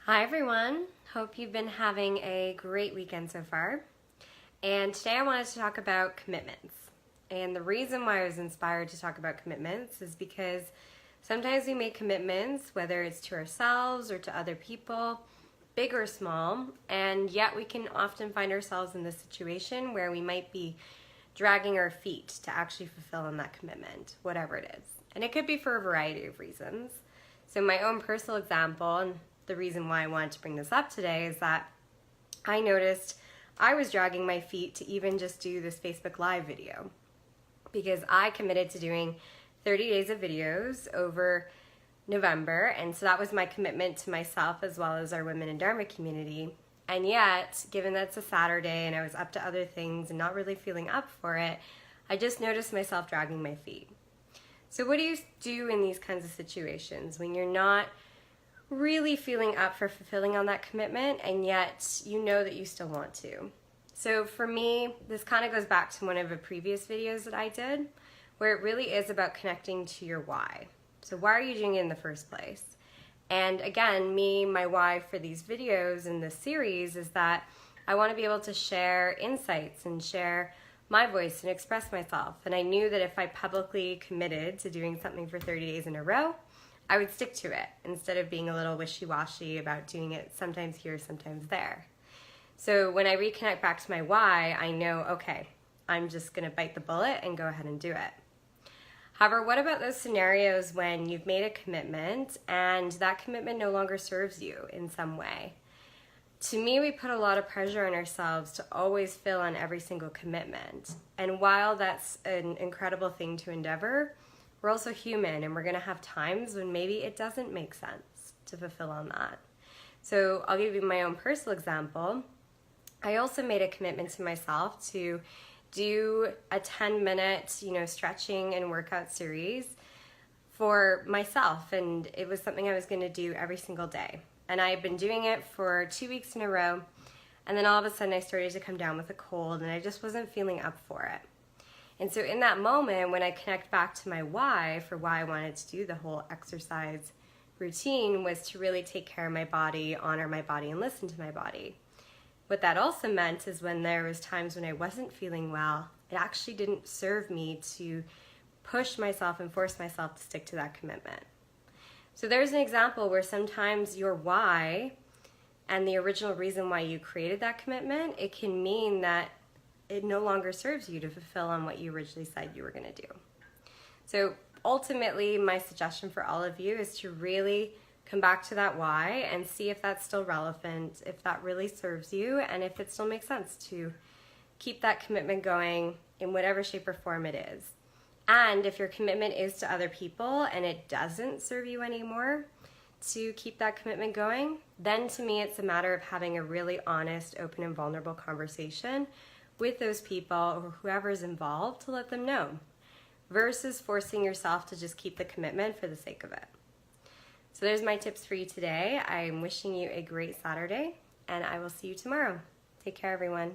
Hi everyone, hope you've been having a great weekend so far. And today I wanted to talk about commitments. And the reason why I was inspired to talk about commitments is because sometimes we make commitments, whether it's to ourselves or to other people, big or small, and yet we can often find ourselves in this situation where we might be dragging our feet to actually fulfill on that commitment, whatever it is. And it could be for a variety of reasons. So my own personal example, and the reason why I wanted to bring this up today, is that I noticed I was dragging my feet to even just do this Facebook Live video because I committed to doing 30 days of videos over November, and so that was my commitment to myself as well as our Women in Dharma community. And yet, given that it's a Saturday and I was up to other things and not really feeling up for it, I just noticed myself dragging my feet. So what do you do in these kinds of situations when you're not really feeling up for fulfilling on that commitment and yet you know that you still want to? So for me, this kind of goes back to one of the previous videos that I did, where it really is about connecting to your why. So why are you doing it in the first place? And again, my why for these videos in this series is that I want to be able to share insights and share my voice and express myself. And I knew that if I publicly committed to doing something for 30 days in a row, I would stick to it instead of being a little wishy-washy about doing it sometimes here, sometimes there. So when I reconnect back to my why, I know, okay, I'm just going to bite the bullet and go ahead and do it. However, what about those scenarios when you've made a commitment and that commitment no longer serves you in some way? To me, we put a lot of pressure on ourselves to always fill on every single commitment. And while that's an incredible thing to endeavor, we're also human, and we're going to have times when maybe it doesn't make sense to fulfill on that. So I'll give you my own personal example. I also made a commitment to myself to do a 10-minute, stretching and workout series for myself, and it was something I was going to do every single day. And I had been doing it for 2 weeks in a row, and then all of a sudden I started to come down with a cold, and I just wasn't feeling up for it. And so in that moment, when I connect back to my why for why I wanted to do the whole exercise routine, was to really take care of my body, honor my body, and listen to my body. What that also meant is when there was times when I wasn't feeling well, it actually didn't serve me to push myself and force myself to stick to that commitment. So there's an example where sometimes your why and the original reason why you created that commitment, it can mean that it no longer serves you to fulfill on what you originally said you were going to do. So ultimately, my suggestion for all of you is to really come back to that why and see if that's still relevant, if that really serves you, and if it still makes sense to keep that commitment going in whatever shape or form it is. And if your commitment is to other people and it doesn't serve you anymore to keep that commitment going, then to me it's a matter of having a really honest, open, and vulnerable conversation with those people or whoever's involved to let them know, versus forcing yourself to just keep the commitment for the sake of it. So there's my tips for you today. I'm wishing you a great Saturday, and I will see you tomorrow. Take care, everyone.